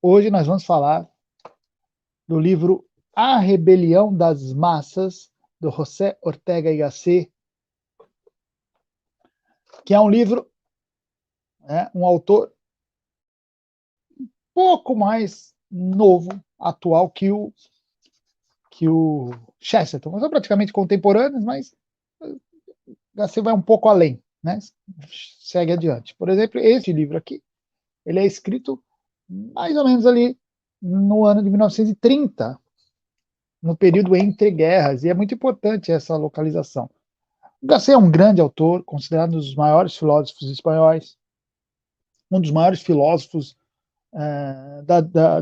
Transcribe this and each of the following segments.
Hoje nós vamos falar do livro A Rebelião das Massas, do José Ortega y Gasset, que é um livro, um autor pouco mais novo, atual que o Chesterton. São praticamente contemporâneos, mas Gasset vai um pouco além, né? Segue adiante. Por exemplo, este livro aqui, ele é escrito mais ou menos ali no ano de 1930, no período entre guerras, e é muito importante essa localização. Gasset é um grande autor, considerado um dos maiores filósofos espanhóis, um dos maiores filósofos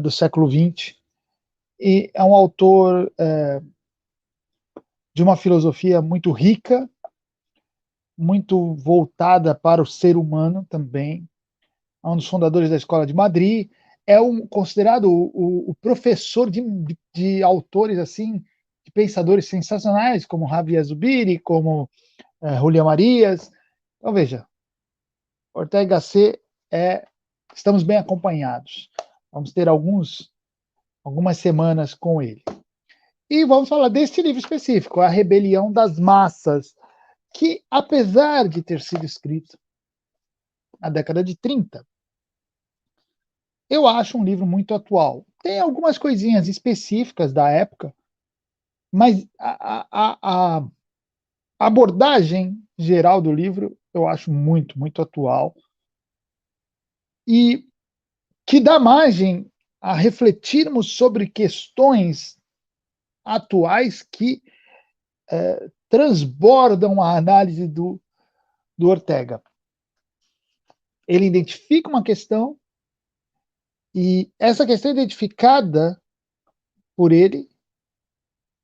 do século XX, e é um autor de uma filosofia muito rica, muito voltada para o ser humano também. É um dos fundadores da Escola de Madrid, é considerado o professor de autores assim, de pensadores sensacionais, como Javier Zubiri, como Julia Marias. Então, veja, Ortega y Gasset estamos bem acompanhados. Vamos ter algumas semanas com ele. E vamos falar deste livro específico, A Rebelião das Massas, que, apesar de ter sido escrito na década de 30, eu acho um livro muito atual. Tem algumas coisinhas específicas da época, mas a abordagem geral do livro eu acho muito, muito atual. E que dá margem a refletirmos sobre questões atuais que transbordam a análise do Ortega. Ele identifica uma questão e essa questão identificada por ele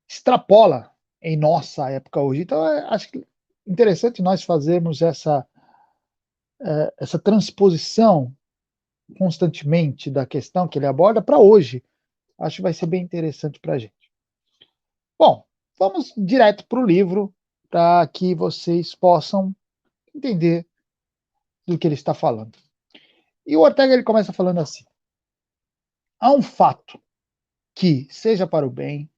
extrapola em nossa época hoje. Então, acho que interessante nós fazermos essa transposição constantemente da questão que ele aborda para hoje. Acho que vai ser bem interessante para a gente. Bom, vamos direto para o livro para que vocês possam entender do que ele está falando. E o Ortega ele começa falando assim: há um fato que, seja para o bem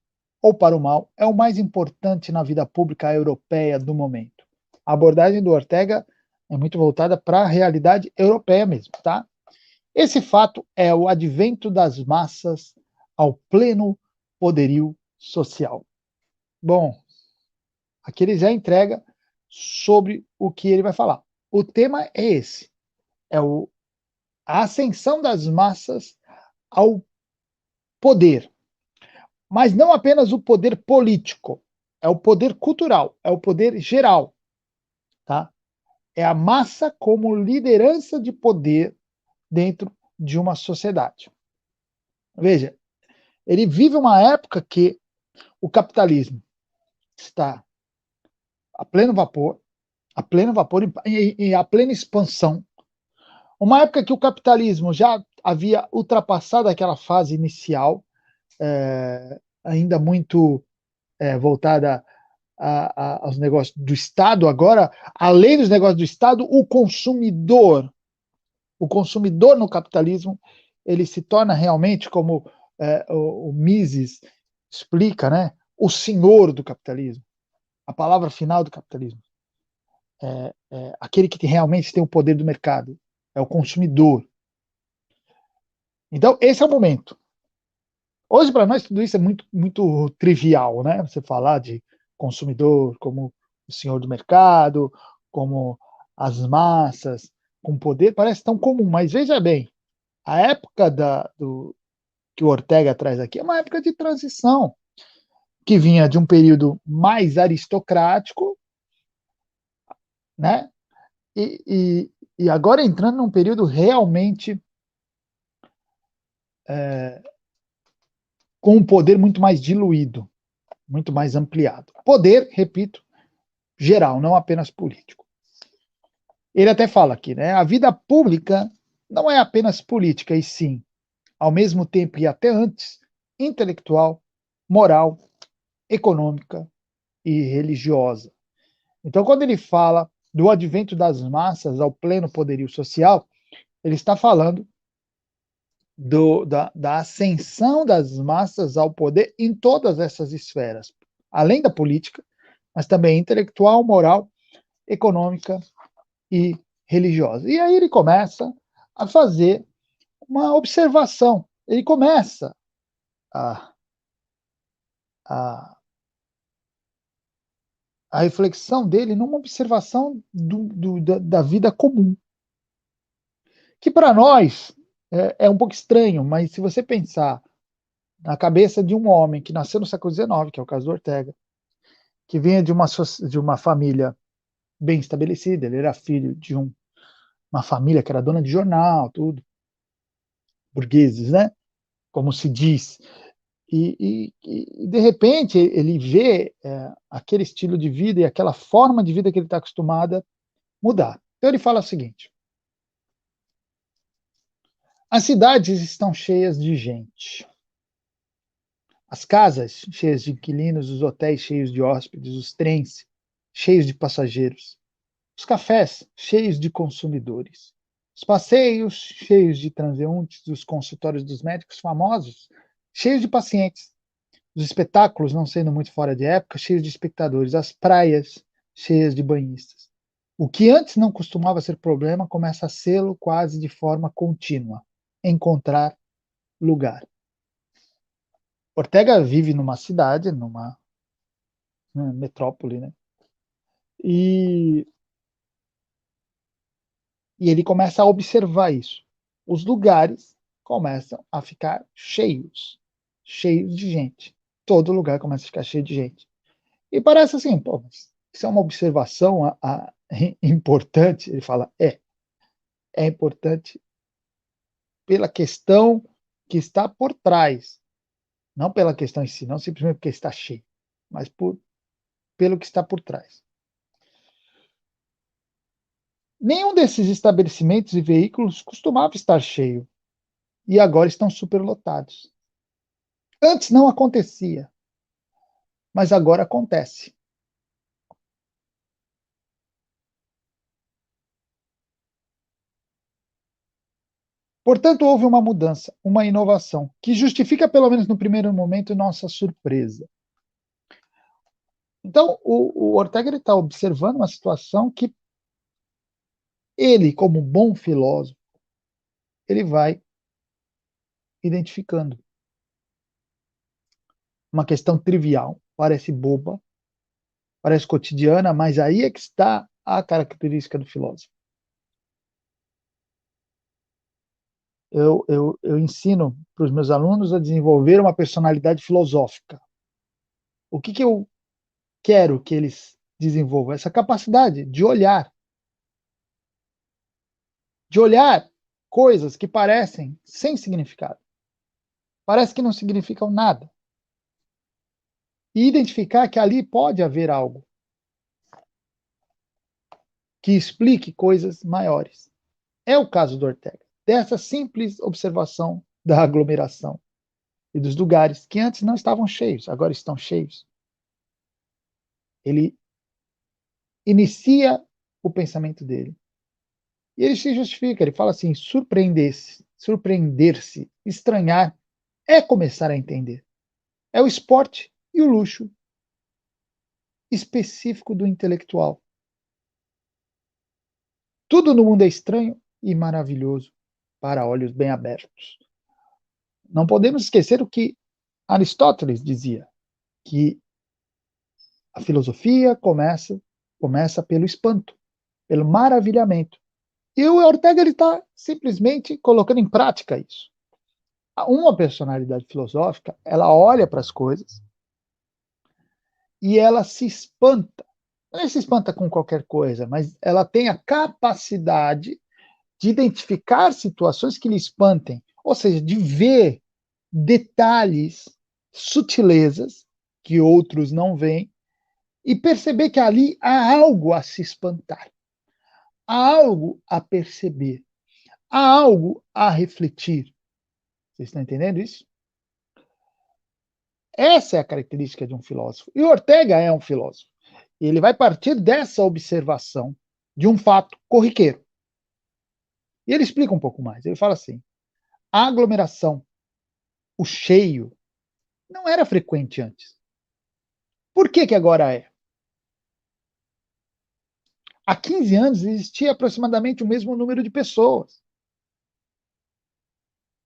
ou para o mal, é o mais importante na vida pública europeia do momento. A abordagem do Ortega é muito voltada para a realidade europeia mesmo, tá? Esse fato é o advento das massas ao pleno poderio social. Bom, aqui ele já entrega sobre o que ele vai falar. O tema é esse, a ascensão das massas ao poder, mas não apenas o poder político, é o poder cultural, é o poder geral, tá? É a massa como liderança de poder dentro de uma sociedade. Veja, ele vive uma época que o capitalismo está a pleno vapor e a plena expansão. Uma época que o capitalismo já havia ultrapassado aquela fase inicial, ainda muito voltada aos negócios do Estado. Agora, além dos negócios do Estado, o consumidor no capitalismo, ele se torna realmente, como o Mises explica, né, o senhor do capitalismo, a palavra final do capitalismo. Aquele que realmente tem o poder do mercado, é o consumidor. Então, esse é o momento. Hoje, para nós, tudo isso é muito, muito trivial, né? Você falar de consumidor como o senhor do mercado, como as massas, com poder, parece tão comum. Mas veja bem, a época que o Ortega traz aqui é uma época de transição, que vinha de um período mais aristocrático, né? E agora entrando num período realmente com um poder muito mais diluído, muito mais ampliado. Poder, repito, geral, não apenas político. Ele até fala aqui, né? A vida pública não é apenas política, e sim, ao mesmo tempo e até antes, intelectual, moral, econômica e religiosa. Então, quando ele fala do advento das massas ao pleno poderio social, ele está falando da ascensão das massas ao poder em todas essas esferas, além da política, mas também intelectual, moral, econômica e religiosa. E aí ele começa a fazer uma observação, ele começa a, a, a reflexão dele numa observação da vida comum, que para nós é um pouco estranho, mas se você pensar na cabeça de um homem que nasceu no século XIX, que é o caso do Ortega, que vinha de uma família bem estabelecida, ele era filho de uma família que era dona de jornal, tudo, burgueses, né? Como se diz. E de repente ele vê aquele estilo de vida e aquela forma de vida que ele está acostumado a mudar. Então ele fala o seguinte: as cidades estão cheias de gente. As casas cheias de inquilinos, os hotéis cheios de hóspedes, os trens cheios de passageiros, os cafés cheios de consumidores, os passeios cheios de transeuntes, os consultórios dos médicos famosos cheios de pacientes, os espetáculos, não sendo muito fora de época, cheios de espectadores, as praias cheias de banhistas. O que antes não costumava ser problema começa a sê-lo quase de forma contínua. Encontrar lugar. Ortega vive numa cidade, numa metrópole, né? E ele começa a observar isso. Os lugares começam a ficar cheios, cheios de gente. Todo lugar começa a ficar cheio de gente. E parece assim, pô, mas isso é uma observação importante. Ele fala, é importante pela questão que está por trás, não pela questão em si, não simplesmente porque está cheio, mas pelo que está por trás. Nenhum desses estabelecimentos e veículos costumava estar cheio, e agora estão superlotados. Antes não acontecia, mas agora acontece. Portanto, houve uma mudança, uma inovação, que justifica, pelo menos no primeiro momento, nossa surpresa. Então, o Ortega está observando uma situação que ele, como bom filósofo, ele vai identificando. Uma questão trivial, parece boba, parece cotidiana, mas aí é que está a característica do filósofo. Eu ensino para os meus alunos a desenvolver uma personalidade filosófica. O que eu quero que eles desenvolvam? Essa capacidade de olhar coisas que parecem sem significado, parece que não significam nada, e identificar que ali pode haver algo que explique coisas maiores. É o caso do Ortega, dessa simples observação da aglomeração e dos lugares que antes não estavam cheios, agora estão cheios. Ele inicia o pensamento dele. E ele se justifica, ele fala assim: surpreender-se, estranhar, é começar a entender. É o esporte e o luxo específico do intelectual. Tudo no mundo é estranho e maravilhoso para olhos bem abertos. Não podemos esquecer o que Aristóteles dizia, que a filosofia começa pelo espanto, pelo maravilhamento. E o Ortega está simplesmente colocando em prática isso. Uma personalidade filosófica, ela olha para as coisas e ela se espanta. Não se espanta com qualquer coisa, mas ela tem a capacidade de identificar situações que lhe espantem, ou seja, de ver detalhes, sutilezas que outros não veem e perceber que ali há algo a se espantar, há algo a perceber, há algo a refletir. Vocês estão entendendo isso? Essa é a característica de um filósofo. E Ortega é um filósofo. Ele vai partir dessa observação de um fato corriqueiro. E ele explica um pouco mais. Ele fala assim: A aglomeração, o cheio, não era frequente antes. Por que que agora é? Há 15 anos existia aproximadamente o mesmo número de pessoas.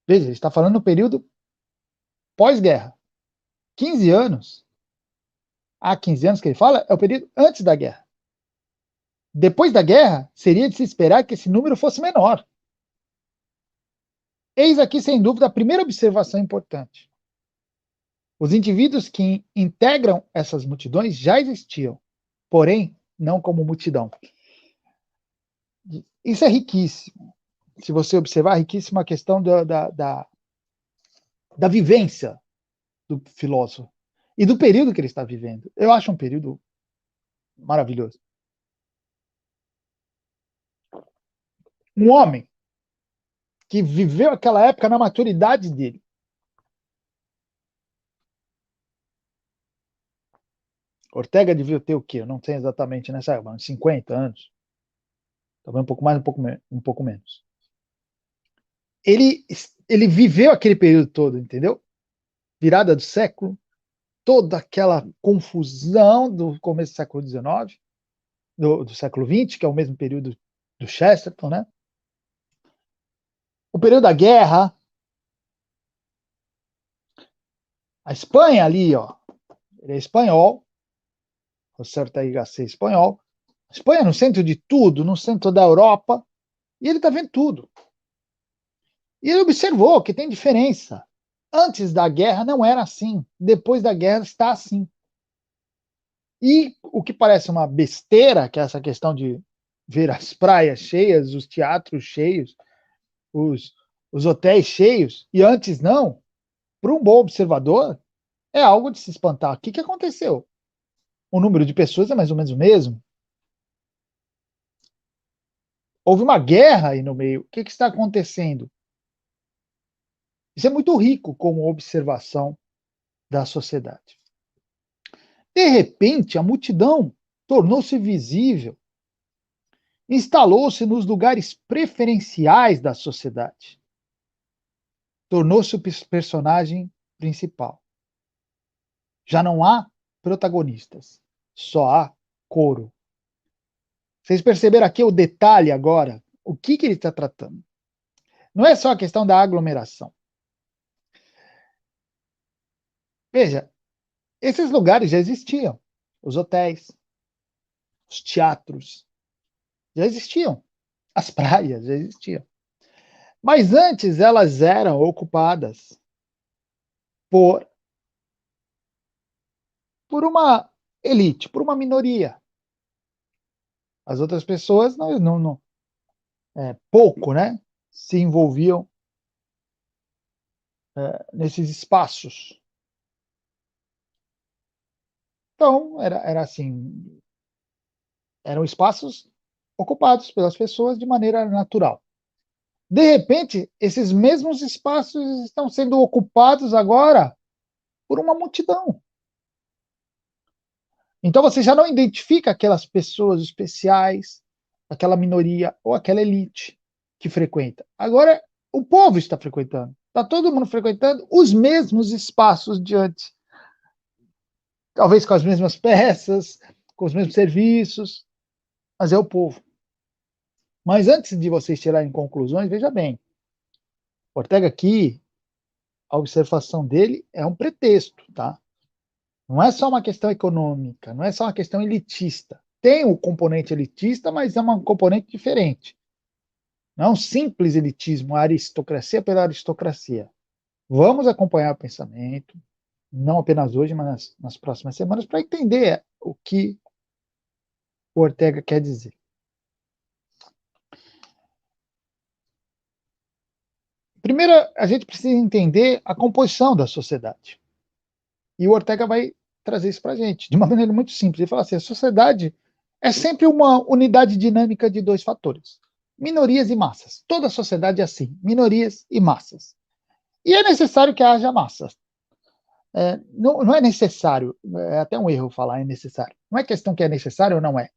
Veja, ele está falando no período pós-guerra. 15 anos, há 15 anos que ele fala, é o período antes da guerra. Depois da guerra, seria de se esperar que esse número fosse menor. Eis aqui, sem dúvida, a primeira observação importante. Os indivíduos que integram essas multidões já existiam, porém, não como multidão. Isso é riquíssimo. Se você observar, é riquíssima a questão da vivência do filósofo e do período que ele está vivendo. Eu acho um período maravilhoso. Um homem que viveu aquela época na maturidade dele. Ortega devia ter o quê? Eu não sei exatamente nessa época, uns 50 anos. Talvez um pouco mais, um pouco menos. Ele viveu aquele período todo, entendeu? Virada do século, toda aquela confusão do começo do século XIX, do século XX, que é o mesmo período do Chesterton, né? O período da guerra, a Espanha ali, ó, ele é espanhol, o Ortega y Gasset é espanhol, a Espanha no centro de tudo, no centro da Europa, e ele está vendo tudo. E ele observou que tem diferença. Antes da guerra não era assim, depois da guerra está assim. E o que parece uma besteira, que é essa questão de ver as praias cheias, os teatros cheios, os hotéis cheios, e antes não, para um bom observador, é algo de se espantar. O que, que aconteceu? O número de pessoas é mais ou menos o mesmo. Houve uma guerra aí no meio. O que, que está acontecendo? Isso é muito rico como observação da sociedade. De repente, a multidão tornou-se visível, instalou-se nos lugares preferenciais da sociedade, tornou-se o personagem principal. Já não há protagonistas, só há coro. Vocês perceberam aqui o detalhe agora? O que ele está tratando? Não é só a questão da aglomeração. Veja, esses lugares já existiam. Os hotéis, os teatros, já existiam. As praias já existiam. Mas antes elas eram ocupadas por uma elite, por uma minoria. As outras pessoas pouco, né, se envolviam nesses espaços. Então, era assim, eram espaços ocupados pelas pessoas de maneira natural. De repente, esses mesmos espaços estão sendo ocupados agora por uma multidão. Então você já não identifica aquelas pessoas especiais, aquela minoria ou aquela elite que frequenta. Agora o povo está frequentando. Está todo mundo frequentando os mesmos espaços de antes. Talvez com as mesmas peças, com os mesmos serviços, mas é o povo. Mas antes de vocês tirarem conclusões, veja bem, Ortega aqui, a observação dele é um pretexto, tá? Não é só uma questão econômica, não é só uma questão elitista. Tem o componente elitista, mas é um componente diferente. Não é um simples elitismo, a aristocracia pela aristocracia. Vamos acompanhar o pensamento, não apenas hoje, mas nas próximas semanas, para entender o que o Ortega quer dizer. Primeiro, a gente precisa entender a composição da sociedade. E o Ortega vai trazer isso para a gente, de uma maneira muito simples. Ele fala assim, a sociedade é sempre uma unidade dinâmica de dois fatores, minorias e massas. Toda a sociedade é assim, minorias e massas. E é necessário que haja massas. Não é necessário, é até um erro falar é necessário. Não é questão que é necessário ou não é.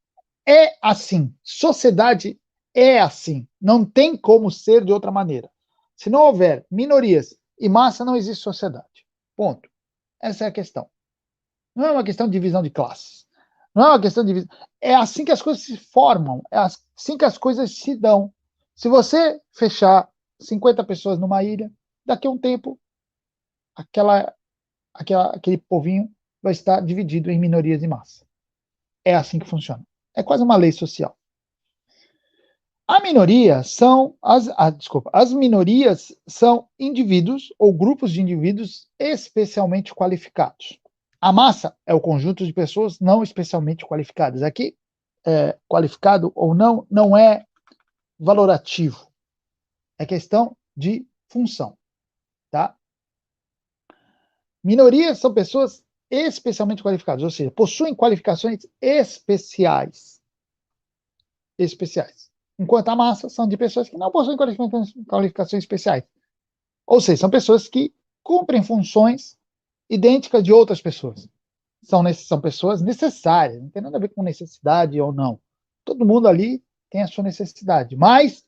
É assim, sociedade é assim, não tem como ser de outra maneira. Se não houver minorias e massa, não existe sociedade. Ponto. Essa é a questão. Não é uma questão de divisão de classes. Não é uma questão de... É assim que as coisas se formam. É assim que as coisas se dão. Se você fechar 50 pessoas numa ilha, daqui a um tempo, aquele povinho vai estar dividido em minorias e massa. É assim que funciona. É quase uma lei social. As minorias são indivíduos ou grupos de indivíduos especialmente qualificados. A massa é o conjunto de pessoas não especialmente qualificadas. Aqui, qualificado ou não, não é valorativo. É questão de função, tá? Minorias são pessoas especialmente qualificadas, ou seja, possuem qualificações especiais. Enquanto a massa são de pessoas que não possuem qualificações especiais. Ou seja, são pessoas que cumprem funções idênticas de outras pessoas. São pessoas necessárias, não tem nada a ver com necessidade ou não. Todo mundo ali tem a sua necessidade, mas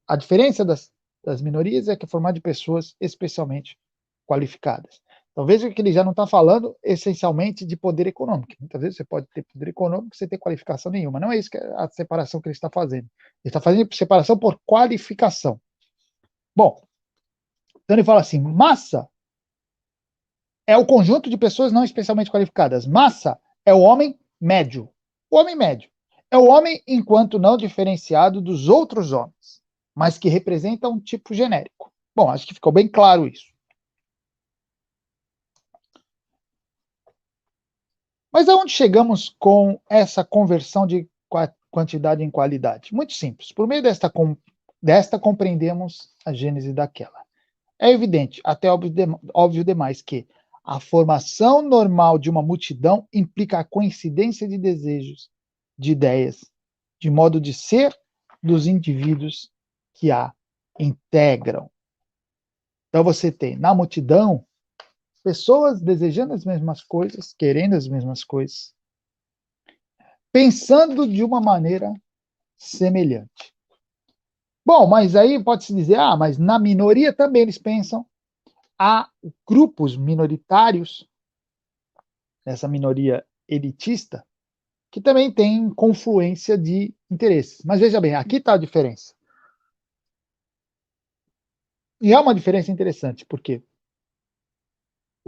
a diferença das minorias é que é formado de pessoas especialmente qualificadas. Então veja que ele já não está falando essencialmente de poder econômico. Muitas vezes você pode ter poder econômico sem ter qualificação nenhuma. Não é isso que é a separação que ele está fazendo. Ele está fazendo separação por qualificação. Bom, então ele fala assim, massa é o conjunto de pessoas não especialmente qualificadas. Massa é o homem médio. O homem médio é o homem enquanto não diferenciado dos outros homens, mas que representa um tipo genérico. Bom, acho que ficou bem claro isso. Mas aonde chegamos com essa conversão de quantidade em qualidade? Muito simples. Por meio desta compreendemos a gênese daquela. É evidente, até óbvio demais, que a formação normal de uma multidão implica a coincidência de desejos, de ideias, de modo de ser dos indivíduos que a integram. Então você tem na multidão pessoas desejando as mesmas coisas, querendo as mesmas coisas, pensando de uma maneira semelhante. Bom, mas aí pode-se dizer, mas na minoria também eles pensam. Há grupos minoritários, essa minoria elitista, que também tem confluência de interesses. Mas veja bem, aqui está a diferença. E é uma diferença interessante, porque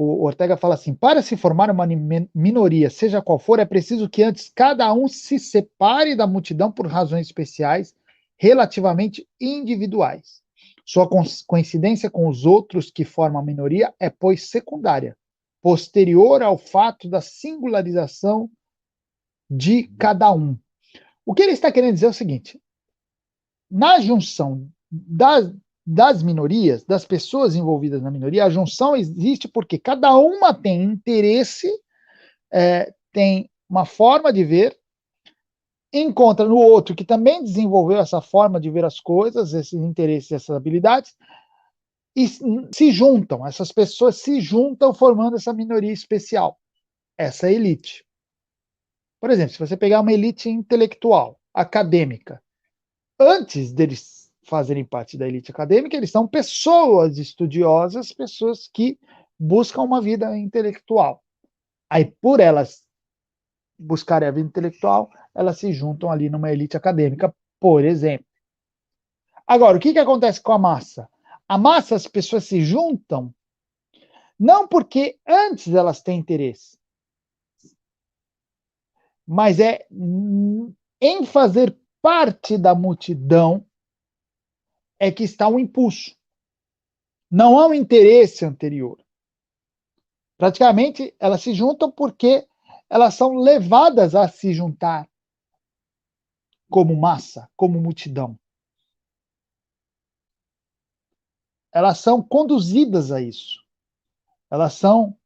o Ortega fala assim, para se formar uma minoria, seja qual for, é preciso que antes cada um se separe da multidão por razões especiais, relativamente individuais. Sua coincidência com os outros que formam a minoria é, pois, secundária, posterior ao fato da singularização de cada um. O que ele está querendo dizer é o seguinte, na junção das minorias, das pessoas envolvidas na minoria, a junção existe porque cada uma tem interesse, tem uma forma de ver, encontra no outro que também desenvolveu essa forma de ver as coisas, esses interesses, essas habilidades, e se juntam, essas pessoas se juntam formando essa minoria especial, essa elite. Por exemplo, se você pegar uma elite intelectual, acadêmica, antes deles fazerem parte da elite acadêmica, eles são pessoas estudiosas, pessoas que buscam uma vida intelectual. Aí, por elas buscarem a vida intelectual, elas se juntam ali numa elite acadêmica, por exemplo. Agora, o que acontece com a massa? A massa, as pessoas se juntam não porque antes elas têm interesse, mas é em fazer parte da multidão é que está o impulso. Não há um interesse anterior. Praticamente, elas se juntam porque elas são levadas a se juntar como massa, como multidão. Elas são conduzidas a isso. Elas são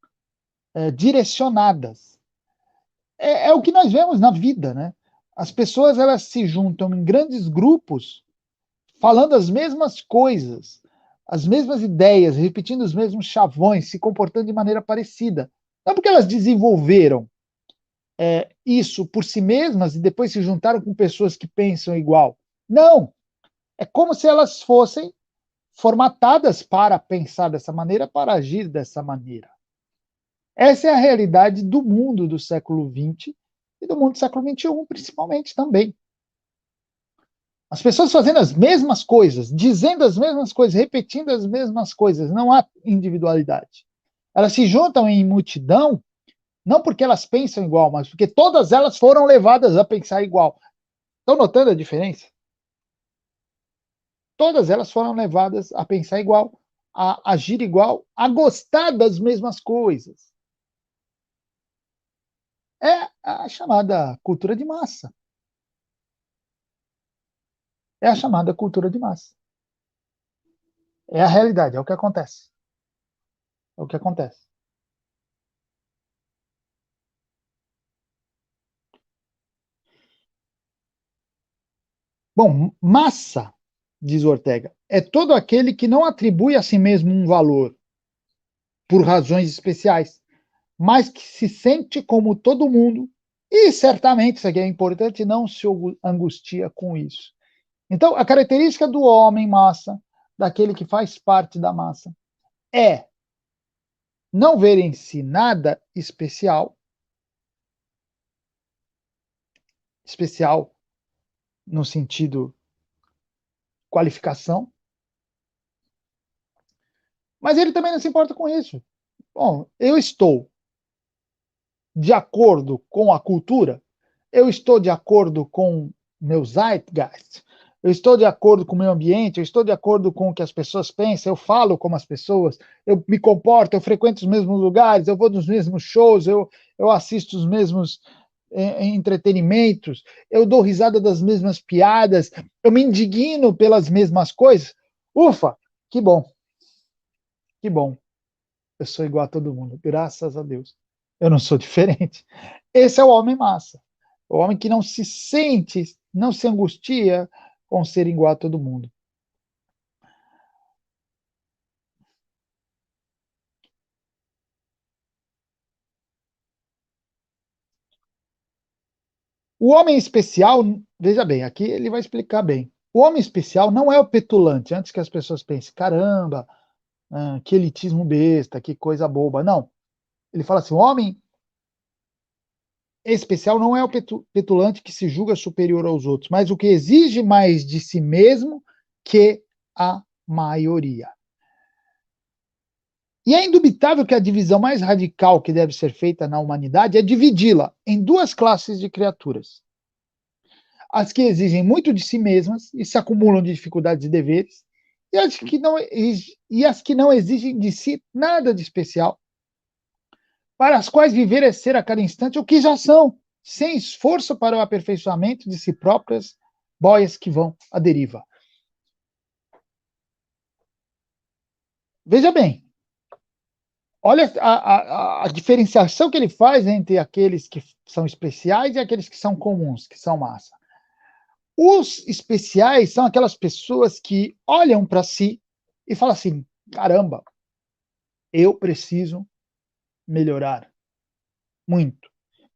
direcionadas. É o que nós vemos na vida, né? As pessoas elas se juntam em grandes grupos, falando as mesmas coisas, as mesmas ideias, repetindo os mesmos chavões, se comportando de maneira parecida. Não porque elas desenvolveram isso por si mesmas e depois se juntaram com pessoas que pensam igual. Não! É como se elas fossem formatadas para pensar dessa maneira, para agir dessa maneira. Essa é a realidade do mundo do século XX e do mundo do século XXI, principalmente também. As pessoas fazendo as mesmas coisas, dizendo as mesmas coisas, repetindo as mesmas coisas, não há individualidade. Elas se juntam em multidão, não porque elas pensam igual, mas porque todas elas foram levadas a pensar igual. Estão notando a diferença? Todas elas foram levadas a pensar igual, a agir igual, a gostar das mesmas coisas. É a chamada cultura de massa. É a chamada cultura de massa. É a realidade, é o que acontece. É o que acontece. Bom, massa, diz Ortega, é todo aquele que não atribui a si mesmo um valor por razões especiais, mas que se sente como todo mundo e certamente, isso aqui é importante, não se angustia com isso. Então, a característica do homem massa, daquele que faz parte da massa, é não ver em si nada especial, especial no sentido qualificação, mas ele também não se importa com isso. Bom, eu estou de acordo com a cultura, eu estou de acordo com meu zeitgeist, eu estou de acordo com o meio ambiente, eu estou de acordo com o que as pessoas pensam, eu falo como as pessoas, eu me comporto, eu frequento os mesmos lugares, eu vou nos mesmos shows, eu assisto os mesmos entretenimentos, eu dou risada das mesmas piadas, eu me indigno pelas mesmas coisas. Ufa, que bom, que bom. Eu sou igual a todo mundo, graças a Deus. Eu não sou diferente. Esse é o homem massa. O homem que não se sente, não se angustia com ser igual a todo mundo. O homem especial, veja bem, aqui ele vai explicar bem. O homem especial não é o petulante, antes que as pessoas pensem, caramba, que elitismo besta, que coisa boba. Não. Ele fala assim: o homem especial não é o petulante que se julga superior aos outros, mas o que exige mais de si mesmo que a maioria. E é indubitável que a divisão mais radical que deve ser feita na humanidade é dividi-la em duas classes de criaturas: as que exigem muito de si mesmas e se acumulam de dificuldades e deveres, e as que não exigem de si nada de especial, para as quais viver é ser a cada instante o que já são, sem esforço para o aperfeiçoamento de si próprias, boias que vão à deriva. Veja bem, olha a diferenciação que ele faz entre aqueles que são especiais e aqueles que são comuns, que são massa. Os especiais são aquelas pessoas que olham para si e falam assim: caramba, eu preciso melhorar muito.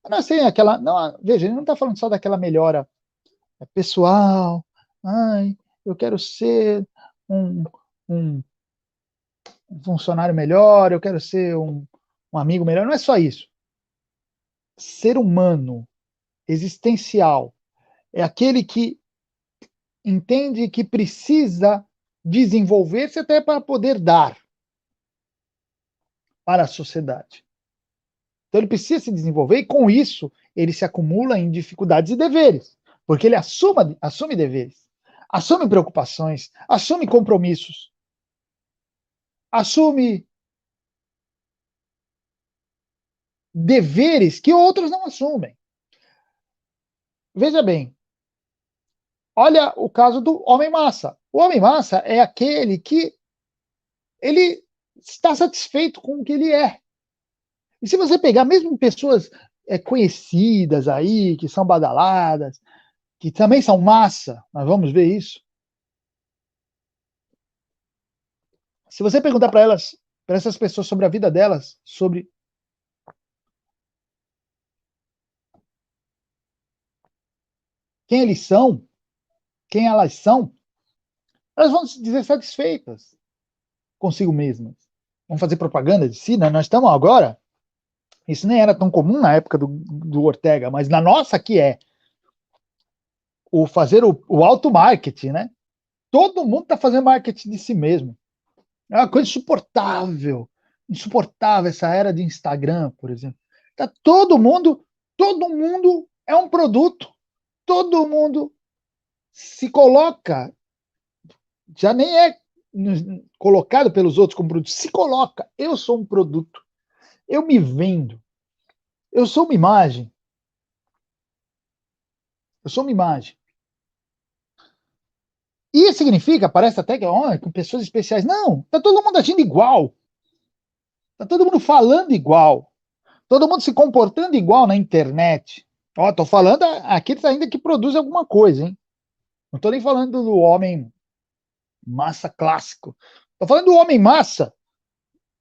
Não assim, aquela, não, veja, ele não está falando só daquela melhora pessoal, ai, eu quero ser um, um funcionário melhor, eu quero ser um amigo melhor, não é só isso. Ser humano, existencial, é aquele que entende que precisa desenvolver-se até para poder dar para a sociedade. Então ele precisa se desenvolver e com isso ele se acumula em dificuldades e deveres, porque ele assume deveres, assume preocupações, assume compromissos, assume deveres que outros não assumem. Veja bem, olha o caso do homem massa. O homem massa é aquele que ele está satisfeito com o que ele é. E se você pegar mesmo pessoas conhecidas aí, que são badaladas, que também são massa, nós vamos ver isso. Se você perguntar para elas, para essas pessoas sobre a vida delas, sobre quem eles são, quem elas são, elas vão se dizer satisfeitas consigo mesmas. Vão fazer propaganda de si, né? Nós estamos agora, isso nem era tão comum na época do Ortega, mas na nossa aqui é, fazer o auto-marketing, né? Todo mundo está fazendo marketing de si mesmo. É uma coisa insuportável. Insuportável essa era de Instagram, por exemplo. Tá todo mundo é um produto. Todo mundo se coloca, já nem é colocado pelos outros como produto, se coloca. Eu sou um produto. Eu me vendo. Eu sou uma imagem. Eu sou uma imagem. E significa, parece até que com pessoas especiais. Não, tá todo mundo agindo igual. Tá todo mundo falando igual. Todo mundo se comportando igual na internet. Ó, tô falando aqueles ainda que produzem alguma coisa, hein? Não tô nem falando do homem massa clássico. Tô falando do homem massa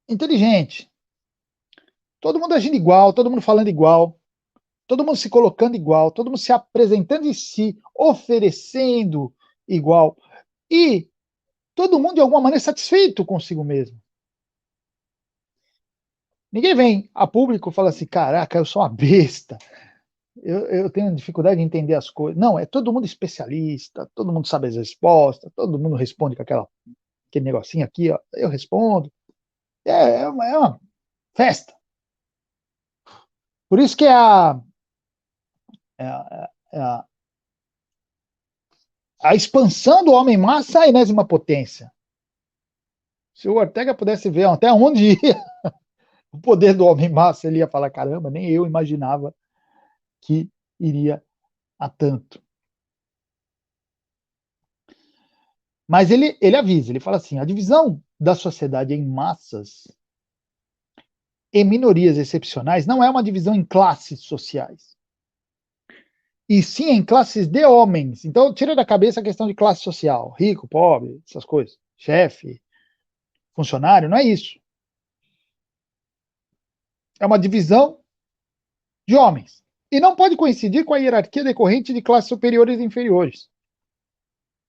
inteligente. Todo mundo agindo igual, todo mundo falando igual, todo mundo se colocando igual, todo mundo se apresentando e se oferecendo igual. E todo mundo, de alguma maneira, satisfeito consigo mesmo. Ninguém vem a público e fala assim, caraca, eu sou uma besta, eu tenho dificuldade de entender as coisas. Não, é todo mundo especialista, todo mundo sabe as respostas, todo mundo responde com aquele negocinho aqui, ó, eu respondo. É uma festa. Por isso que é a expansão do homem-massa é a enésima potência. Se o Ortega pudesse ver até onde ia o poder do homem-massa, ele ia falar, caramba, nem eu imaginava que iria a tanto. Mas ele avisa, ele fala assim, a divisão da sociedade em massas e minorias excepcionais não é uma divisão em classes sociais, e sim em classes de homens. Então, tira da cabeça a questão de classe social, rico, pobre, essas coisas, chefe, funcionário, não é isso. É uma divisão de homens. E não pode coincidir com a hierarquia decorrente de classes superiores e inferiores.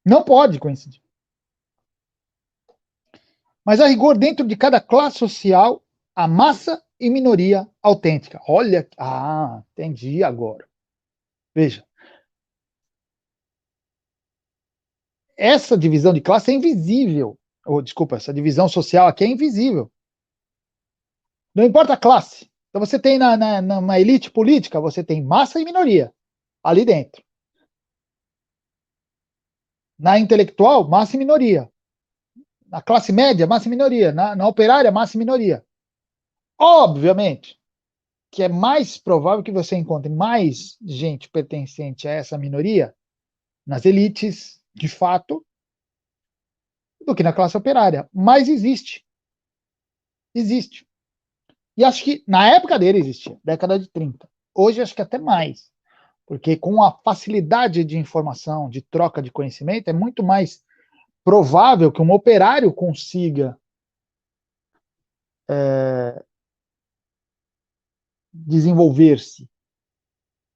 Não pode coincidir. Mas, a rigor, dentro de cada classe social, a massa e minoria autêntica. Olha, entendi agora. Veja, essa divisão de classe é invisível. Desculpa, essa divisão social aqui é invisível. Não importa a classe. Então você tem numa elite política, você tem massa e minoria ali dentro. Na intelectual, massa e minoria. Na classe média, massa e minoria. Na operária, massa e minoria. Obviamente que é mais provável que você encontre mais gente pertencente a essa minoria nas elites, de fato, do que na classe operária. Mas existe. Existe. E acho que na época dele existia, década de 30. Hoje acho que até mais. Porque com a facilidade de informação, de troca de conhecimento, é muito mais provável que um operário consiga desenvolver-se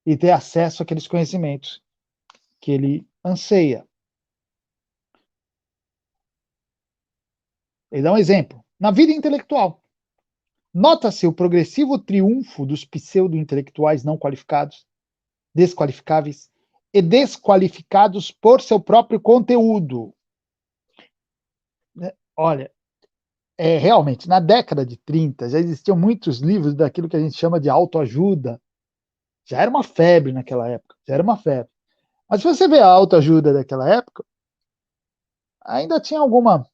e ter acesso àqueles conhecimentos que ele anseia. Ele dá um exemplo. Na vida intelectual, nota-se o progressivo triunfo dos pseudo-intelectuais não qualificados, desqualificáveis e desqualificados por seu próprio conteúdo. Olha, realmente, na década de 30, já existiam muitos livros daquilo que a gente chama de autoajuda. Já era uma febre naquela época, já era uma febre. Mas se você vê a autoajuda daquela época, ainda tinha alguma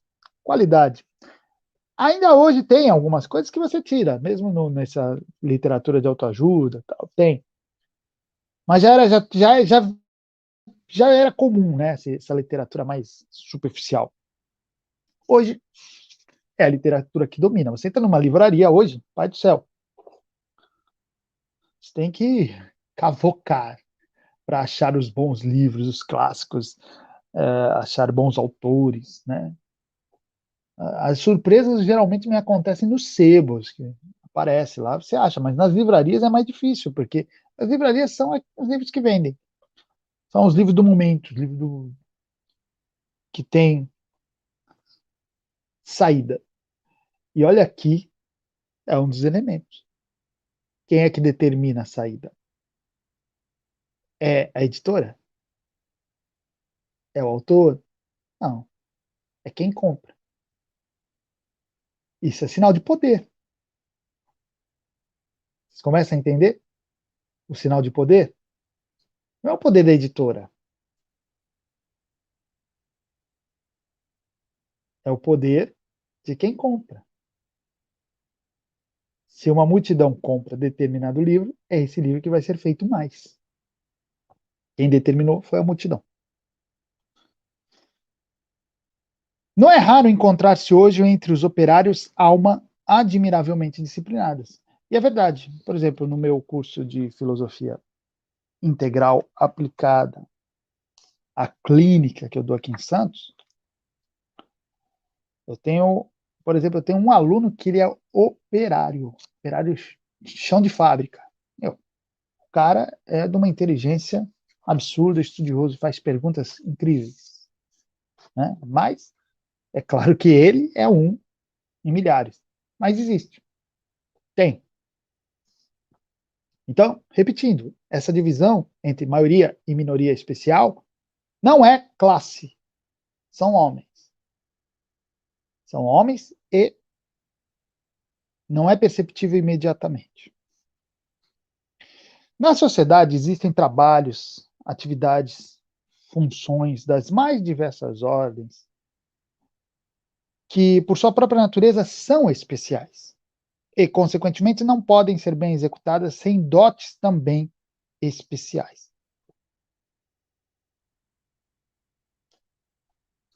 qualidade. Ainda hoje tem algumas coisas que você tira, mesmo nessa literatura de autoajuda, tal, tem. Mas já era comum, né, essa literatura mais superficial. Hoje é a literatura que domina. Você entra numa livraria hoje, pai do céu, você tem que cavocar para achar os bons livros, os clássicos, achar bons autores, né? As surpresas geralmente me acontecem nos sebos, que aparece lá, você acha, mas nas livrarias é mais difícil, porque as livrarias são os livros que vendem. São os livros do momento, os livros que tem. saída. E olha aqui, é um dos elementos. Quem é que determina a saída? É a editora? É o autor? Não, é quem compra. Isso é sinal de poder. Vocês começam a entender o sinal de poder? Não é o poder da editora, é o poder de quem compra. Se uma multidão compra determinado livro, é esse livro que vai ser feito mais. Quem determinou foi a multidão. Não é raro encontrar-se hoje entre os operários alma admiravelmente disciplinadas. E é verdade. Por exemplo, no meu curso de filosofia integral aplicada à clínica que eu dou aqui em Santos, eu tenho, por exemplo, eu tenho um aluno que ele é operário chão de fábrica. Meu, o cara é de uma inteligência absurda, estudioso, faz perguntas incríveis, né? Mas é claro que ele é um em milhares, mas existe, tem. Então, repetindo, essa divisão entre maioria e minoria especial não é classe, são homens. São homens e não é perceptível imediatamente. Na sociedade existem trabalhos, atividades, funções das mais diversas ordens que, por sua própria natureza, são especiais e, consequentemente, não podem ser bem executadas sem dotes também especiais.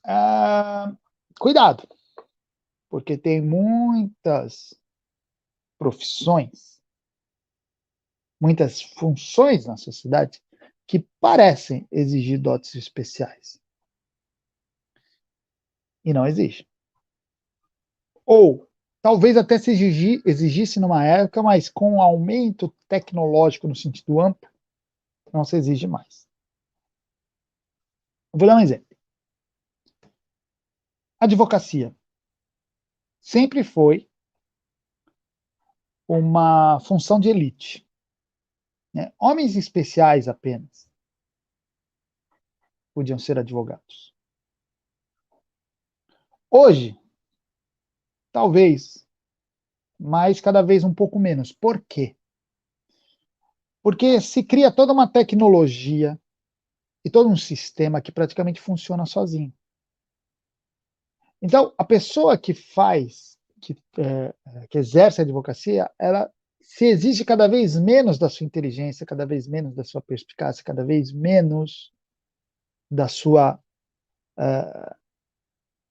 Ah, cuidado, porque tem muitas profissões, muitas funções na sociedade que parecem exigir dotes especiais e não exigem. Ou talvez até se exigisse numa época, mas com o aumento tecnológico no sentido amplo, não se exige mais. Vou dar um exemplo. A advocacia sempre foi uma função de elite, né? Homens especiais apenas podiam ser advogados. Hoje, talvez, mas cada vez um pouco menos. Por quê? Porque se cria toda uma tecnologia e todo um sistema que praticamente funciona sozinho. Então, a pessoa que faz, que exerce a advocacia, ela se exige cada vez menos da sua inteligência, cada vez menos da sua perspicácia, cada vez menos da sua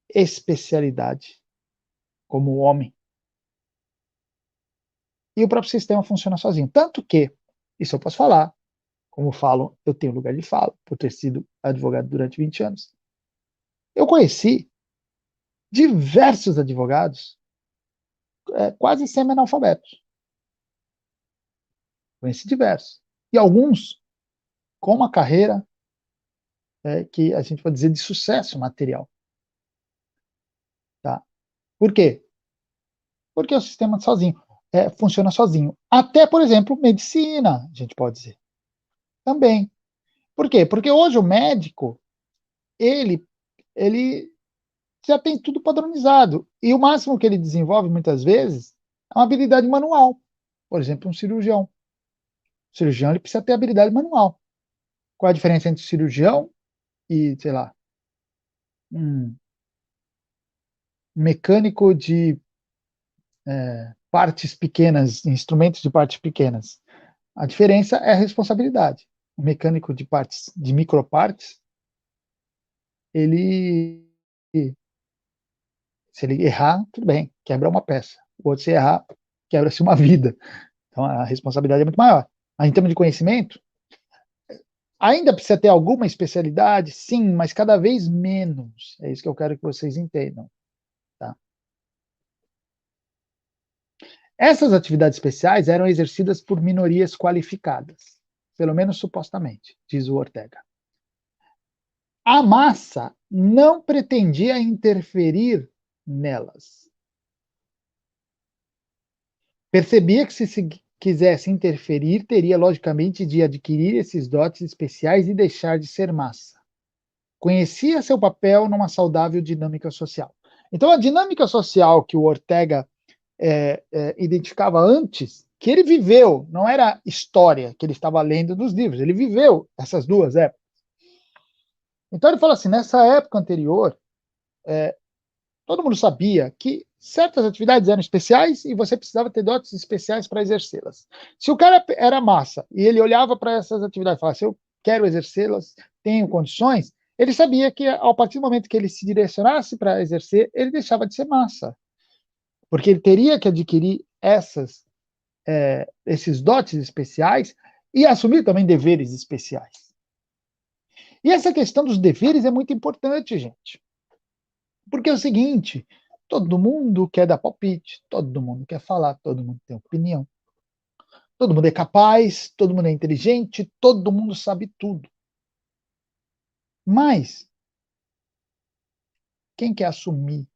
especialidade como homem. E o próprio sistema funciona sozinho. Tanto que, isso eu posso falar, como falo, eu tenho lugar de fala, por ter sido advogado durante 20 anos. Eu conheci diversos advogados quase semi-analfabetos. Conheci diversos. E alguns com uma carreira que a gente pode dizer de sucesso material. Tá? Por quê? Porque o sistema sozinho funciona sozinho. Até, por exemplo, medicina, a gente pode dizer. Também. Por quê? Porque hoje o médico, ele, ele já tem tudo padronizado. E o máximo que ele desenvolve, muitas vezes, é uma habilidade manual. Por exemplo, um cirurgião. O cirurgião ele precisa ter habilidade manual. Qual a diferença entre cirurgião e, sei lá, um mecânico de partes pequenas, instrumentos de partes pequenas? A diferença é a responsabilidade. O mecânico de partes, de micropartes, ele, se ele errar, tudo bem, quebra uma peça. O outro, se errar, quebra-se uma vida. Então, a responsabilidade é muito maior. Mas, em termos de conhecimento, ainda precisa ter alguma especialidade, sim, mas cada vez menos. É isso que eu quero que vocês entendam. Tá? Essas atividades especiais eram exercidas por minorias qualificadas, pelo menos supostamente, diz o Ortega. A massa não pretendia interferir nelas. Percebia que se quisesse interferir, teria logicamente de adquirir esses dotes especiais e deixar de ser massa. Conhecia seu papel numa saudável dinâmica social. Então, a dinâmica social que o Ortega identificava antes, que ele viveu, não era história que ele estava lendo dos livros, ele viveu essas duas épocas. Então, ele fala assim: nessa época anterior, todo mundo sabia que certas atividades eram especiais e você precisava ter dotes especiais para exercê-las. Se o cara era massa e ele olhava para essas atividades e falava: se eu quero exercê-las, tenho condições, ele sabia que, ao partir do momento que ele se direcionasse para exercer, ele deixava de ser massa, porque ele teria que adquirir esses dotes especiais e assumir também deveres especiais. E essa questão dos deveres é muito importante, gente. Porque é o seguinte, todo mundo quer dar palpite, todo mundo quer falar, todo mundo tem opinião. Todo mundo é capaz, todo mundo é inteligente, todo mundo sabe tudo. Mas quem quer assumir?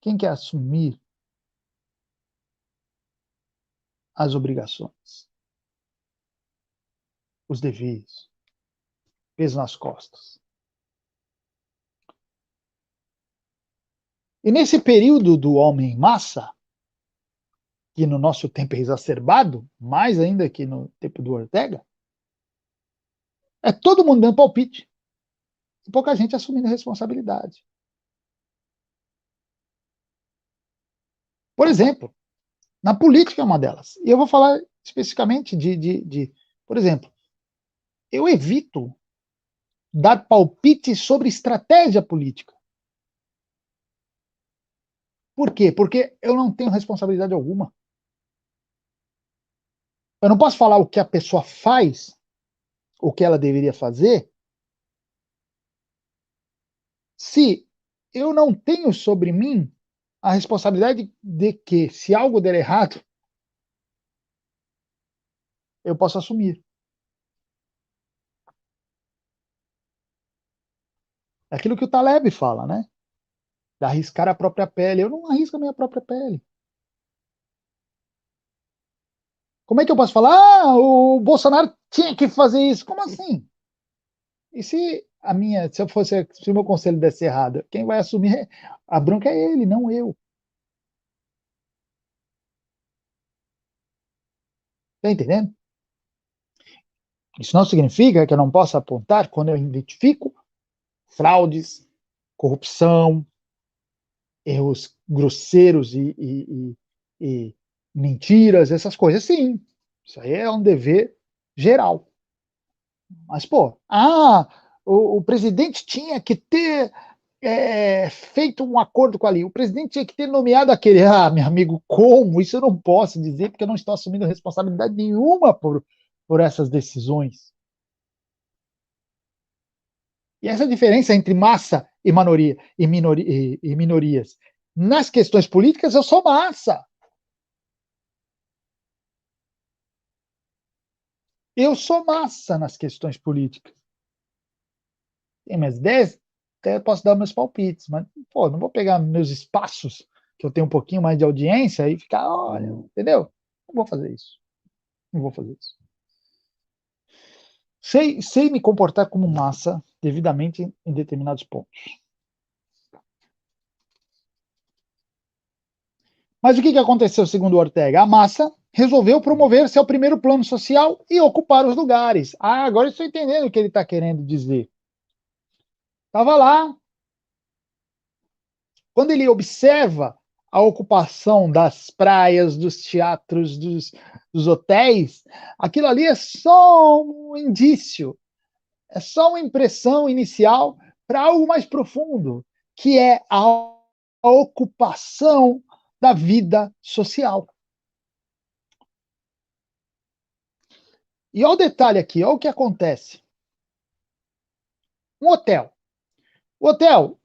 Quem quer assumir as obrigações, os deveres, peso nas costas? E nesse período do homem massa, que no nosso tempo é exacerbado, mais ainda que no tempo do Ortega, é todo mundo dando palpite e pouca gente assumindo responsabilidade. Por exemplo, na política é uma delas. E eu vou falar especificamente por exemplo, eu evito dar palpite sobre estratégia política. Por quê? Porque eu não tenho responsabilidade alguma. Eu não posso falar o que a pessoa faz, o que ela deveria fazer, se eu não tenho sobre mim a responsabilidade de que, se algo der errado, eu posso assumir. É aquilo que o Taleb fala, né? De arriscar a própria pele. Eu não arrisco a minha própria pele. Como é que eu posso falar? Ah, o Bolsonaro tinha que fazer isso. Como assim? E se o meu conselho desse errado, quem vai assumir a bronca é ele, não eu. Tá entendendo? Isso não significa que eu não possa apontar quando eu identifico fraudes, corrupção, erros grosseiros e mentiras, essas coisas. Sim, isso aí é um dever geral. Mas, pô, o presidente tinha que ter feito um acordo com ali, o presidente tinha que ter nomeado aquele. Ah, meu amigo, como? Isso eu não posso dizer, porque eu não estou assumindo responsabilidade nenhuma por essas decisões. E essa diferença entre massa e minorias. Nas questões políticas, eu sou massa. Eu sou massa nas questões políticas. Tem minhas ideias, até posso dar meus palpites, mas, pô, não vou pegar meus espaços, que eu tenho um pouquinho mais de audiência, e ficar, olha, entendeu? Não vou fazer isso. Não vou fazer isso. Sei me comportar como massa devidamente em determinados pontos. Mas o que aconteceu, segundo Ortega? A massa resolveu promover-se ao primeiro plano social e ocupar os lugares. Ah, agora eu estou entendendo o que ele está querendo dizer. Estava lá, quando ele observa a ocupação das praias, dos teatros, dos hotéis, aquilo ali é só um indício, é só uma impressão inicial para algo mais profundo, que é a ocupação da vida social. E olha o detalhe aqui, olha o que acontece. Um hotel. O hotel,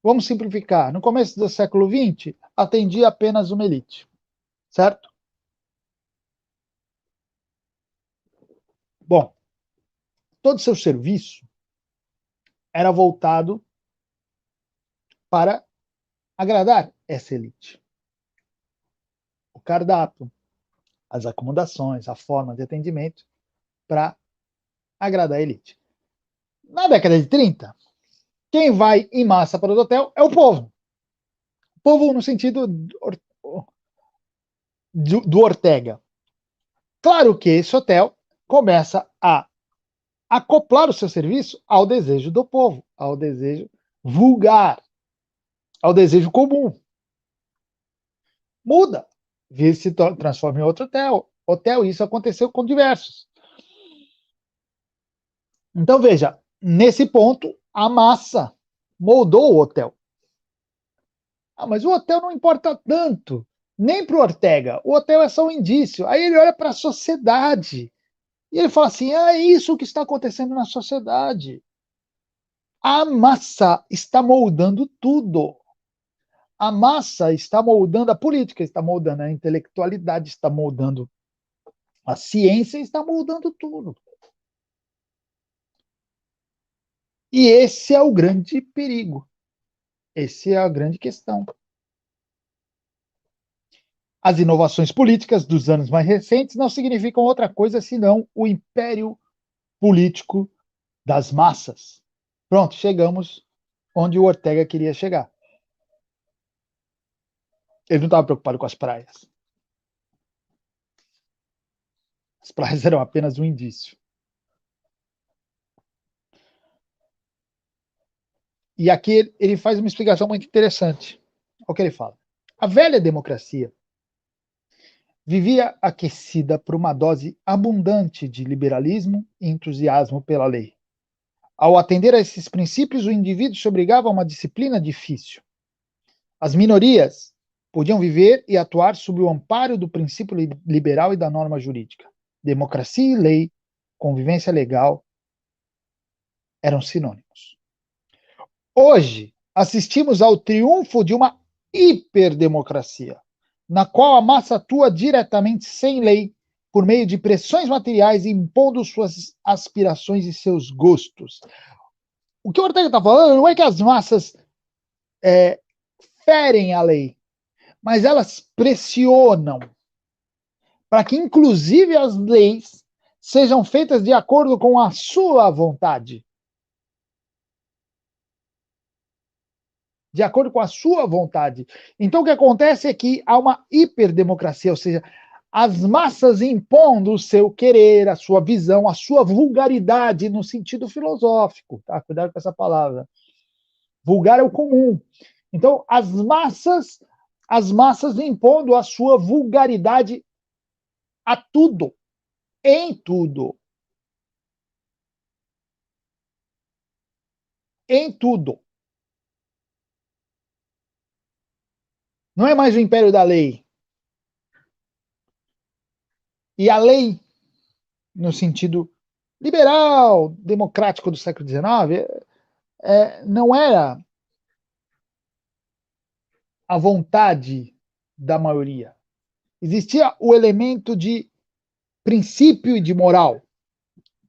vamos simplificar, no começo do século XX, atendia apenas uma elite, certo? Bom, todo o seu serviço era voltado para agradar essa elite. O cardápio, as acomodações, a forma de atendimento para agradar a elite. Na década de 30, quem vai em massa para o hotel é o povo. O povo no sentido do Ortega. Claro que esse hotel começa a acoplar o seu serviço ao desejo do povo, ao desejo vulgar, ao desejo comum. Muda, se transforma em outro hotel. Isso aconteceu com diversos. Então veja, nesse ponto, a massa moldou o hotel. Mas o hotel não importa tanto, nem para o Ortega. O hotel é só um indício. Aí ele olha para a sociedade e ele fala assim: é isso que está acontecendo na sociedade. A massa está moldando tudo. A massa está moldando a política, está moldando a intelectualidade, está moldando a ciência, está moldando tudo. E esse é o grande perigo. Essa é a grande questão. As inovações políticas dos anos mais recentes não significam outra coisa senão o império político das massas. Pronto, chegamos onde o Ortega queria chegar. Ele não estava preocupado com as praias. As praias eram apenas um indício. E aqui ele faz uma explicação muito interessante. Olha o que ele fala. A velha democracia vivia aquecida por uma dose abundante de liberalismo e entusiasmo pela lei. Ao atender a esses princípios, o indivíduo se obrigava a uma disciplina difícil. As minorias podiam viver e atuar sob o amparo do princípio liberal e da norma jurídica. Democracia e lei, convivência legal, eram sinônimos. Hoje, assistimos ao triunfo de uma hiperdemocracia, na qual a massa atua diretamente sem lei, por meio de pressões materiais, impondo suas aspirações e seus gostos. O que o Ortega está falando não é que as massas ferem a lei, mas elas pressionam para que, inclusive, as leis sejam feitas de acordo com a sua vontade. De acordo com a sua vontade. Então, o que acontece é que há uma hiperdemocracia, ou seja, as massas impondo o seu querer, a sua visão, a sua vulgaridade no sentido filosófico. Tá? Cuidado com essa palavra. Vulgar é o comum. Então, as massas impondo a sua vulgaridade a tudo, em tudo. Em tudo. Não é mais o império da lei. E a lei, no sentido liberal, democrático do século XIX, não era a vontade da maioria. Existia o elemento de princípio e de moral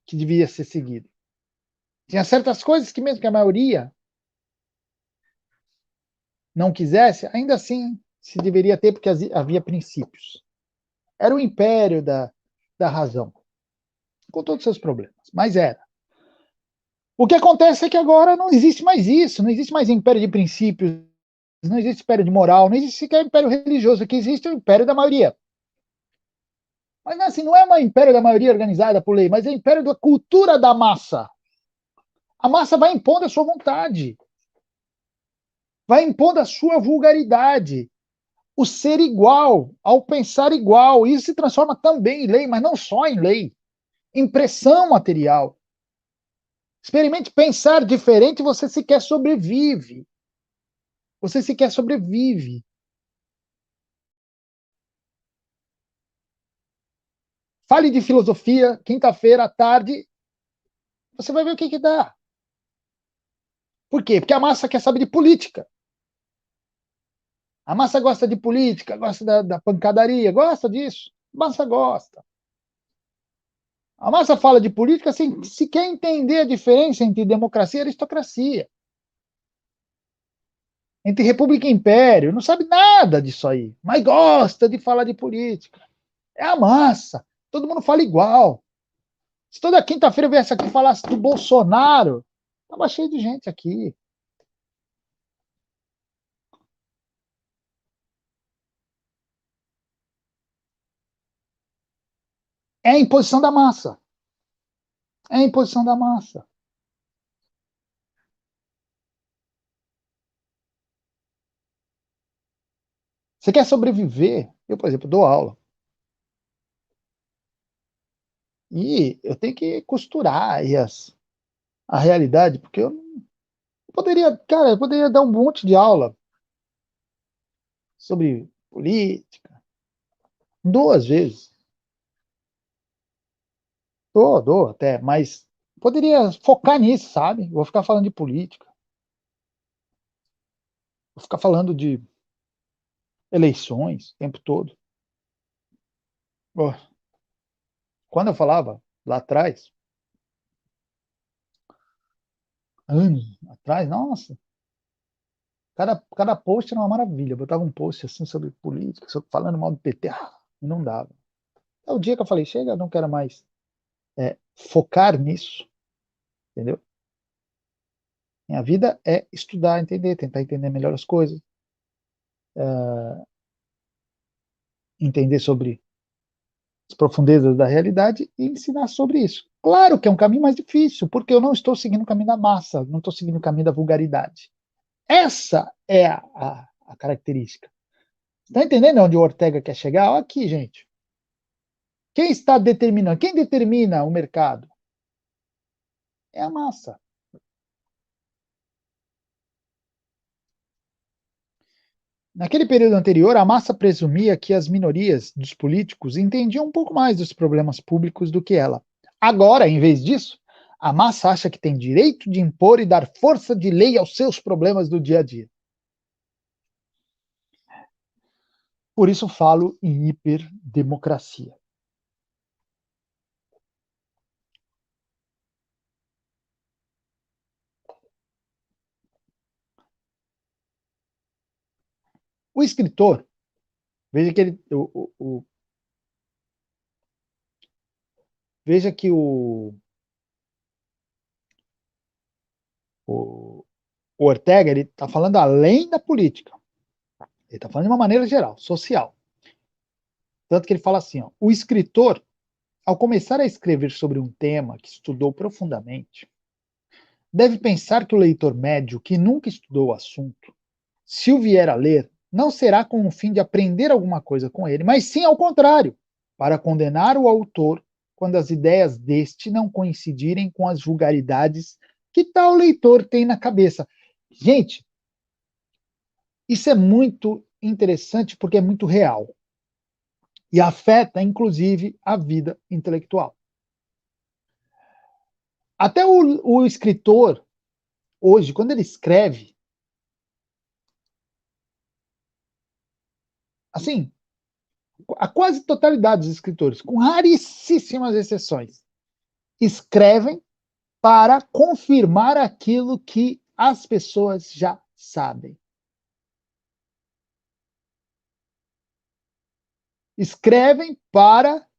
que devia ser seguido. Tinha certas coisas que, mesmo que a maioria não quisesse, ainda assim se deveria ter, porque havia princípios. Era o império da razão, com todos os seus problemas, mas era. O que acontece é que agora não existe mais isso, não existe mais império de princípios, não existe império de moral, não existe sequer império religioso, aqui existe o império da maioria. Mas assim, não é um império da maioria organizada por lei, mas é o império da cultura da massa. A massa vai impondo a sua vontade, vai impondo a sua vulgaridade, o ser igual, ao pensar igual. Isso se transforma também em lei, mas não só em lei, em pressão material. Experimente pensar diferente, você sequer sobrevive. Você sequer sobrevive. Fale de filosofia, quinta-feira à tarde, você vai ver o que dá. Por quê? Porque a massa quer saber de política. A massa gosta de política, gosta da pancadaria, gosta disso. A massa gosta. A massa fala de política sem sequer entender a diferença entre democracia e aristocracia. entre república e império, não sabe nada disso aí, mas gosta de falar de política. É a massa, todo mundo fala igual. Se toda quinta-feira eu viesse aqui e falasse do Bolsonaro, tava cheio de gente aqui. É a imposição da massa. É a imposição da massa. Você quer sobreviver? Eu, por exemplo, dou aula. E eu tenho que costurar aí a realidade, porque eu poderia, cara, eu poderia dar um monte de aula sobre política, duas vezes. Dou até, mas poderia focar nisso, sabe? Vou ficar falando de política, vou ficar falando de eleições o tempo todo. Oh, quando eu falava lá atrás, anos atrás, nossa, cada post era uma maravilha. Eu botava um post assim sobre política, falando mal do PT, e não dava. É o dia que eu falei, chega, não quero mais focar nisso, entendeu? Minha vida é estudar, entender, tentar entender melhor as coisas, entender sobre as profundezas da realidade e ensinar sobre isso. Claro que é um caminho mais difícil, porque eu não estou seguindo o caminho da massa, não estou seguindo o caminho da vulgaridade. Essa é a característica. Está entendendo onde o Ortega quer chegar? Olha aqui, gente. Quem está determinando? Quem determina o mercado? É a massa. Naquele período anterior, a massa presumia que as minorias dos políticos entendiam um pouco mais dos problemas públicos do que ela. Agora, em vez disso, a massa acha que tem direito de impor e dar força de lei aos seus problemas do dia a dia. Por isso falo em hiperdemocracia. O escritor, veja que ele, veja que o Ortega ele está falando além da política. Ele está falando de uma maneira geral, social. Tanto que ele fala assim: ó, o escritor, ao começar a escrever sobre um tema que estudou profundamente, deve pensar que o leitor médio, que nunca estudou o assunto, se o vier a ler, não será com o fim de aprender alguma coisa com ele, mas sim ao contrário, para condenar o autor quando as ideias deste não coincidirem com as vulgaridades que tal leitor tem na cabeça. Gente, isso é muito interessante porque é muito real e afeta, inclusive, a vida intelectual. Até o escritor, hoje, quando ele escreve, assim, a quase totalidade dos escritores, com raríssimas exceções, escrevem para confirmar aquilo que as pessoas já sabem. Escrevem para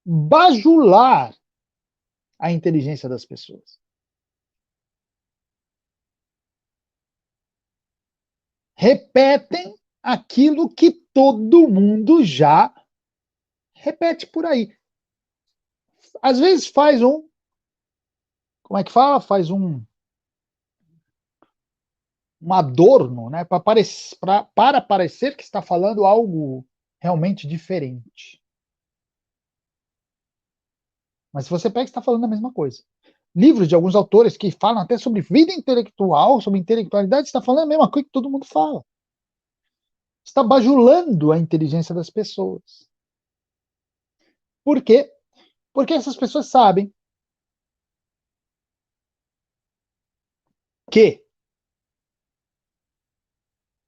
bajular a inteligência das pessoas. Repetem aquilo que todo mundo já repete por aí. Às vezes faz como é que fala? Faz um adorno, né, para parecer que está falando algo realmente diferente. Mas se você pega, está falando a mesma coisa. Livros de alguns autores que falam até sobre vida intelectual, sobre intelectualidade, está falando a mesma coisa que todo mundo fala. Está bajulando a inteligência das pessoas. Por quê? Porque essas pessoas sabem que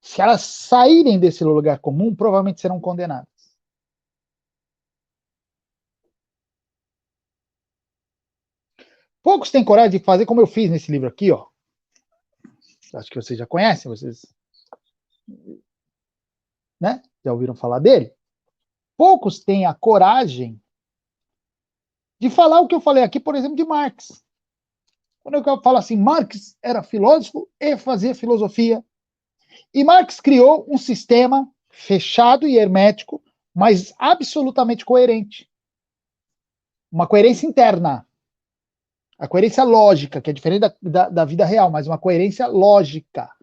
se elas saírem desse lugar comum, provavelmente serão condenadas. Poucos têm coragem de fazer como eu fiz nesse livro aqui, ó. Acho que vocês já conhecem, vocês né? Já ouviram falar dele? Poucos têm a coragem de falar o que eu falei aqui, por exemplo, de Marx. Quando eu falo assim, Marx era filósofo e fazia filosofia. E Marx criou um sistema fechado e hermético, mas absolutamente coerente. Uma coerência interna. A coerência lógica, que é diferente da vida real, mas uma coerência lógica.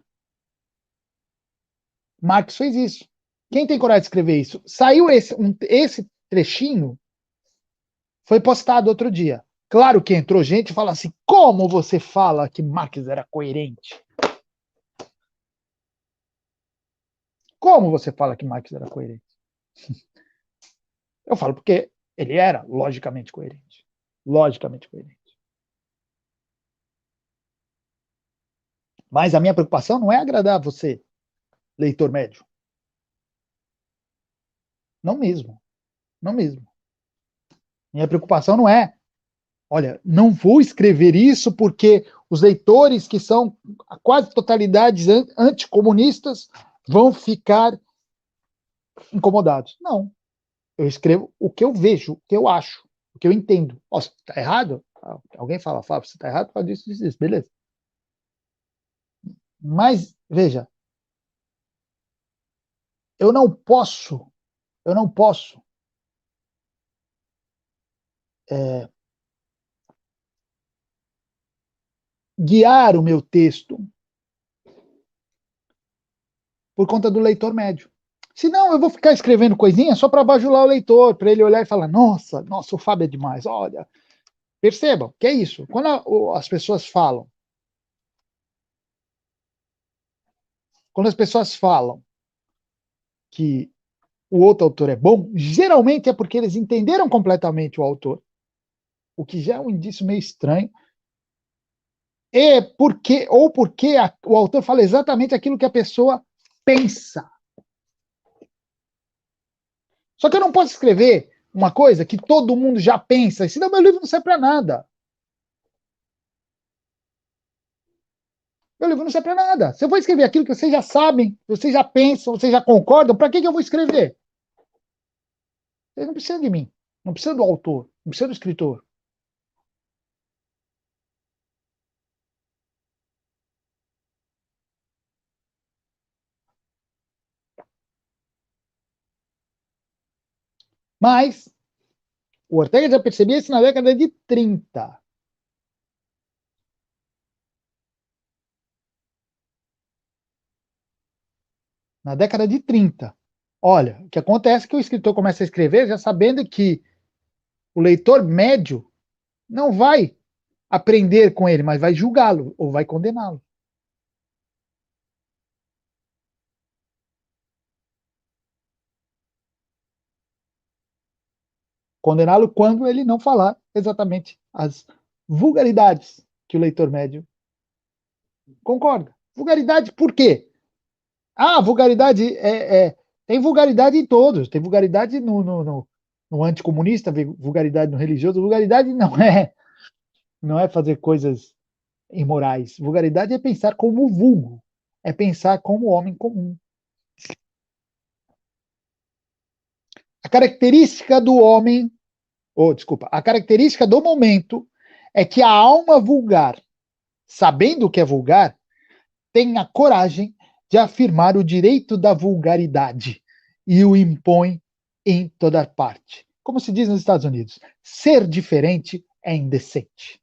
Marx fez isso. Quem tem coragem de escrever isso? Saiu esse trechinho, foi postado outro dia. Claro que entrou gente e fala assim, como você fala que Marx era coerente? Como você fala que Marx era coerente? Eu falo porque ele era logicamente coerente. Logicamente coerente. Mas a minha preocupação não é agradar você, leitor médio. Não mesmo. Não mesmo. Minha preocupação não é, olha, não vou escrever isso porque os leitores que são a quase totalidade anticomunistas vão ficar incomodados. Não. Eu escrevo o que eu vejo, o que eu acho, o que eu entendo. Ó, se tá errado, alguém fala, Fábio, você tá errado, fala isso, isso, beleza. Mas, veja, eu não posso, eu não posso é, guiar o meu texto por conta do leitor médio. Senão eu vou ficar escrevendo coisinha só para bajular o leitor, para ele olhar e falar, nossa, o Fábio é demais, olha. Percebam, que é isso. Quando as pessoas falam, quando as pessoas falam que o outro autor é bom, geralmente é porque eles entenderam completamente o autor, o que já é um indício meio estranho, porque o autor fala exatamente aquilo que a pessoa pensa. Só que eu não posso escrever uma coisa que todo mundo já pensa, senão meu livro não serve para nada. Meu livro não serve para nada. Se eu vou escrever aquilo que vocês já sabem, vocês já pensam, vocês já concordam, para que eu vou escrever? Vocês não precisam de mim. Não precisa do autor, não precisa do escritor. Mas o Ortega já percebia isso na década de 30. Na década de 30. Olha, o que acontece é que o escritor começa a escrever já sabendo que o leitor médio não vai aprender com ele, mas vai julgá-lo ou vai condená-lo. Condená-lo quando ele não falar exatamente as vulgaridades que o leitor médio concorda. Vulgaridade por quê? Ah, vulgaridade tem vulgaridade em todos. Tem vulgaridade no anticomunista, vulgaridade no religioso. Vulgaridade não é fazer coisas imorais. Vulgaridade é pensar como vulgo. É pensar como homem comum. A característica do homem, desculpa, a característica do momento é que a alma vulgar, sabendo o que é vulgar, tem a coragem de afirmar o direito da vulgaridade e o impõe em toda parte. Como se diz nos Estados Unidos, ser diferente é indecente.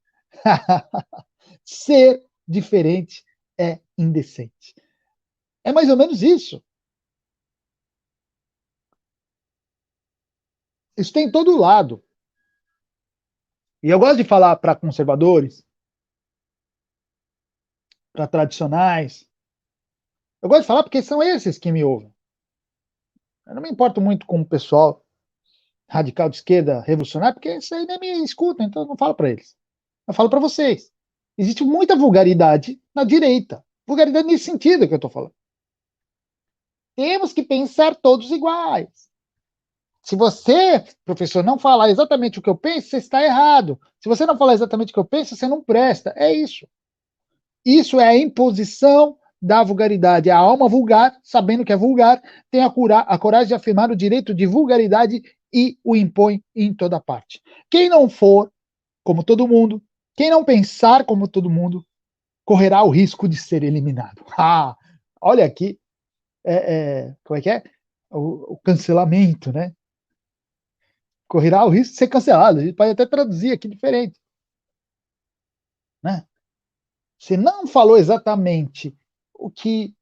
Ser diferente é indecente. É mais ou menos isso. Isso tem em todo lado. E eu gosto de falar para conservadores, para tradicionais. Eu gosto de falar porque são esses que me ouvem. Eu não me importo muito com o pessoal radical de esquerda, revolucionário, porque isso aí nem me escutam, então eu não falo para eles. Eu falo para vocês. Existe muita vulgaridade na direita. Vulgaridade nesse sentido que eu estou falando. Temos que pensar todos iguais. Se você, professor, não falar exatamente o que eu penso, você está errado. Se você não falar exatamente o que eu penso, você não presta. É isso. Isso é a imposição da vulgaridade. A alma vulgar, sabendo que é vulgar, tem a coragem de afirmar o direito de vulgaridade e o impõe em toda parte. Quem não for como todo mundo, quem não pensar como todo mundo, correrá o risco de ser eliminado. Ah, olha aqui, como é que é? O cancelamento, né? Correrá o risco de ser cancelado. A gente pode até traduzir aqui diferente, né? Você não falou exatamente o que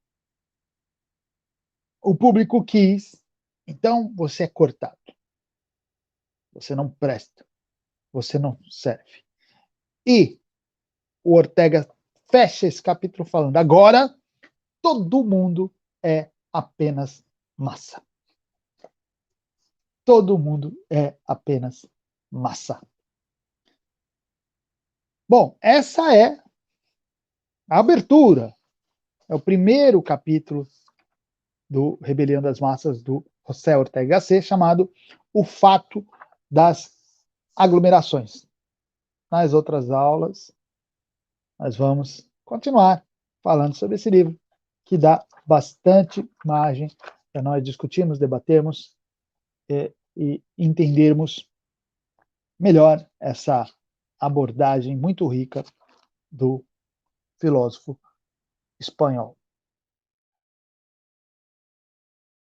o público quis, então você é cortado. Você não presta, você não serve. E o Ortega fecha esse capítulo falando: agora todo mundo é apenas massa. Todo mundo é apenas massa. Bom, essa é a abertura. É o primeiro capítulo do Rebelião das Massas do José Ortega Gasset, chamado O Fato das Aglomerações. Nas outras aulas, nós vamos continuar falando sobre esse livro, que dá bastante margem para nós discutirmos, debatermos e entendermos melhor essa abordagem muito rica do filósofo espanhol.